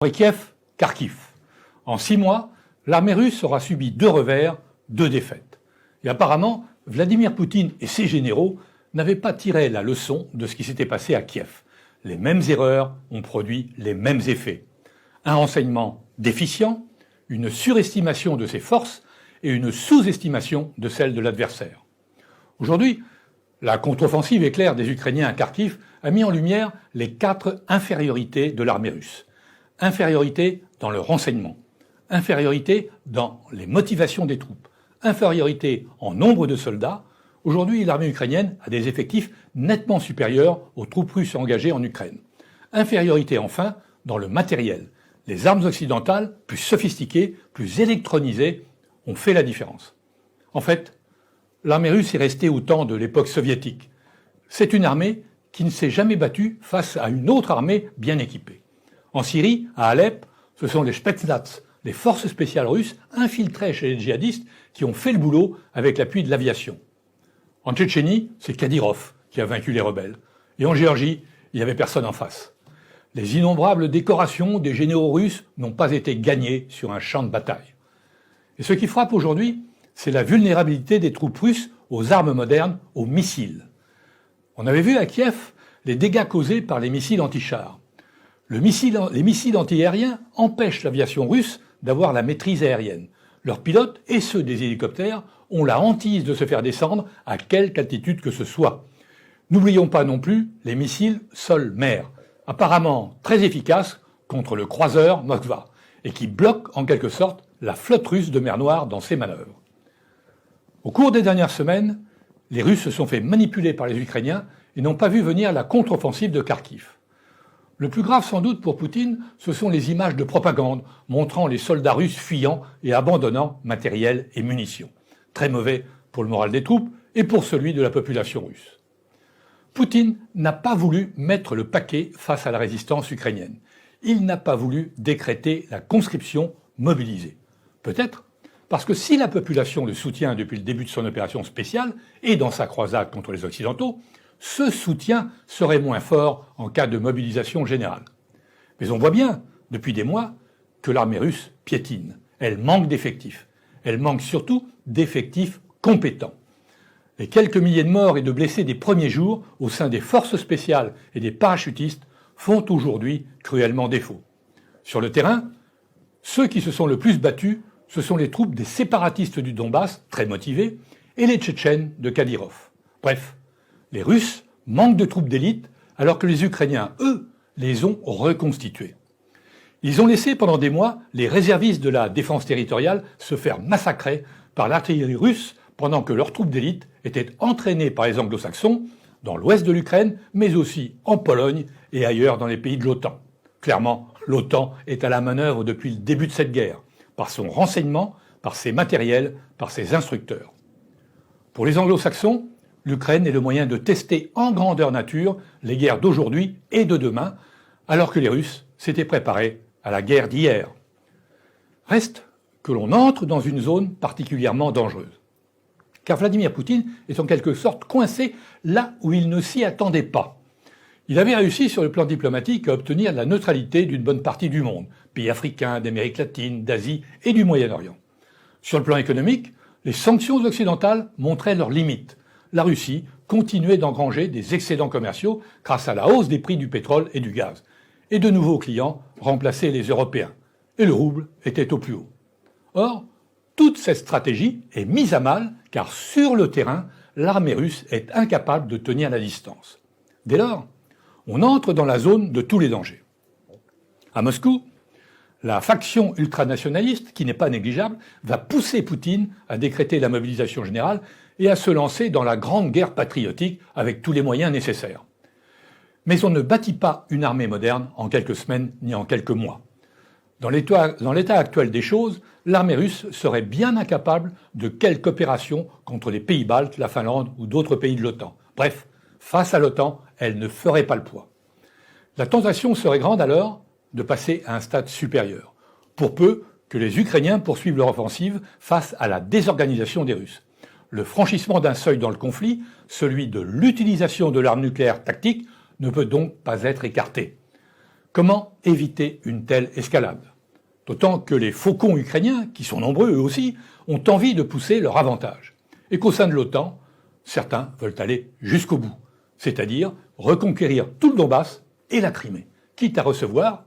Et Kiev, Kharkiv. En 6 mois, l'armée russe aura subi 2 revers, 2 défaites. Et apparemment, Vladimir Poutine et ses généraux n'avaient pas tiré la leçon de ce qui s'était passé à Kiev. Les mêmes erreurs ont produit les mêmes effets. Un renseignement déficient, une surestimation de ses forces et une sous-estimation de celles de l'adversaire. Aujourd'hui, la contre-offensive éclair des Ukrainiens à Kharkiv a mis en lumière les 4 infériorités de l'armée russe. Infériorité dans le renseignement, infériorité dans les motivations des troupes, infériorité en nombre de soldats. Aujourd'hui, l'armée ukrainienne a des effectifs nettement supérieurs aux troupes russes engagées en Ukraine. Infériorité enfin dans le matériel. Les armes occidentales, plus sophistiquées, plus électronisées, ont fait la différence. En fait, l'armée russe est restée au temps de l'époque soviétique. C'est une armée qui ne s'est jamais battue face à une autre armée bien équipée. En Syrie, à Alep, ce sont les Spetsnaz, les forces spéciales russes infiltrées chez les djihadistes qui ont fait le boulot avec l'appui de l'aviation. En Tchétchénie, c'est Kadyrov qui a vaincu les rebelles. Et en Géorgie, il n'y avait personne en face. Les innombrables décorations des généraux russes n'ont pas été gagnées sur un champ de bataille. Et ce qui frappe aujourd'hui, c'est la vulnérabilité des troupes russes aux armes modernes, aux missiles. On avait vu à Kiev les dégâts causés par les missiles anti-chars. Les missiles antiaériens empêchent l'aviation russe d'avoir la maîtrise aérienne. Leurs pilotes et ceux des hélicoptères ont la hantise de se faire descendre à quelque altitude que ce soit. N'oublions pas non plus les missiles sol-mer, apparemment très efficaces contre le croiseur Moskva, et qui bloquent en quelque sorte la flotte russe de mer Noire dans ses manœuvres. Au cours des dernières semaines, les Russes se sont fait manipuler par les Ukrainiens et n'ont pas vu venir la contre-offensive de Kharkiv. Le plus grave sans doute pour Poutine, ce sont les images de propagande montrant les soldats russes fuyant et abandonnant matériel et munitions. Très mauvais pour le moral des troupes et pour celui de la population russe. Poutine n'a pas voulu mettre le paquet face à la résistance ukrainienne. Il n'a pas voulu décréter la conscription mobilisée. Peut-être parce que si la population le soutient depuis le début de son opération spéciale et dans sa croisade contre les Occidentaux, ce soutien serait moins fort en cas de mobilisation générale. Mais on voit bien, depuis des mois, que l'armée russe piétine. Elle manque d'effectifs. Elle manque surtout d'effectifs compétents. Les quelques milliers de morts et de blessés des premiers jours au sein des forces spéciales et des parachutistes font aujourd'hui cruellement défaut. Sur le terrain, ceux qui se sont le plus battus, ce sont les troupes des séparatistes du Donbass, très motivés, et les Tchétchènes de Kadyrov. Bref, les Russes manquent de troupes d'élite alors que les Ukrainiens, eux, les ont reconstituées. Ils ont laissé pendant des mois les réservistes de la défense territoriale se faire massacrer par l'artillerie russe pendant que leurs troupes d'élite étaient entraînées par les anglo-saxons dans l'ouest de l'Ukraine, mais aussi en Pologne et ailleurs dans les pays de l'OTAN. Clairement, l'OTAN est à la manœuvre depuis le début de cette guerre, par son renseignement, par ses matériels, par ses instructeurs. Pour les anglo-saxons, l'Ukraine est le moyen de tester en grandeur nature les guerres d'aujourd'hui et de demain, alors que les Russes s'étaient préparés à la guerre d'hier. Reste que l'on entre dans une zone particulièrement dangereuse. Car Vladimir Poutine est en quelque sorte coincé là où il ne s'y attendait pas. Il avait réussi sur le plan diplomatique à obtenir la neutralité d'une bonne partie du monde, pays africains, d'Amérique latine, d'Asie et du Moyen-Orient. Sur le plan économique, les sanctions occidentales montraient leurs limites. La Russie continuait d'engranger des excédents commerciaux grâce à la hausse des prix du pétrole et du gaz. Et de nouveaux clients remplaçaient les Européens. Et le rouble était au plus haut. Or, toute cette stratégie est mise à mal car sur le terrain, l'armée russe est incapable de tenir la distance. Dès lors, on entre dans la zone de tous les dangers. À Moscou, la faction ultranationaliste, qui n'est pas négligeable, va pousser Poutine à décréter la mobilisation générale et à se lancer dans la grande guerre patriotique avec tous les moyens nécessaires. Mais on ne bâtit pas une armée moderne en quelques semaines ni en quelques mois. Dans l'état actuel des choses, l'armée russe serait bien incapable de quelque opération contre les pays baltes, la Finlande ou d'autres pays de l'OTAN. Bref, face à l'OTAN, elle ne ferait pas le poids. La tentation serait grande alors de passer à un stade supérieur, pour peu que les Ukrainiens poursuivent leur offensive face à la désorganisation des Russes. Le franchissement d'un seuil dans le conflit, celui de l'utilisation de l'arme nucléaire tactique, ne peut donc pas être écarté. Comment éviter une telle escalade? D'autant que les faucons ukrainiens, qui sont nombreux eux aussi, ont envie de pousser leur avantage. Et qu'au sein de l'OTAN, certains veulent aller jusqu'au bout, c'est-à-dire reconquérir tout le Donbass et la Crimée, quitte à recevoir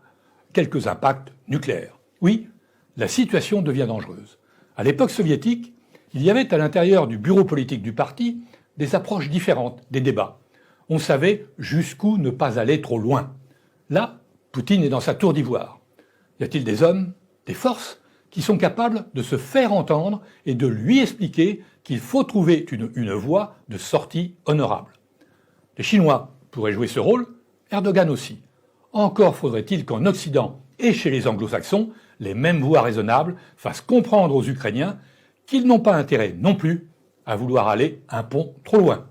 quelques impacts nucléaires. Oui, la situation devient dangereuse. À l'époque soviétique, il y avait à l'intérieur du bureau politique du parti des approches différentes des débats. On savait jusqu'où ne pas aller trop loin. Là, Poutine est dans sa tour d'ivoire. Y a-t-il des hommes, des forces, qui sont capables de se faire entendre et de lui expliquer qu'il faut trouver une voie de sortie honorable? Les Chinois pourraient jouer ce rôle, Erdogan aussi. Encore faudrait-il qu'en Occident et chez les Anglo-Saxons, les mêmes voix raisonnables fassent comprendre aux Ukrainiens qu'ils n'ont pas intérêt non plus à vouloir aller un pont trop loin.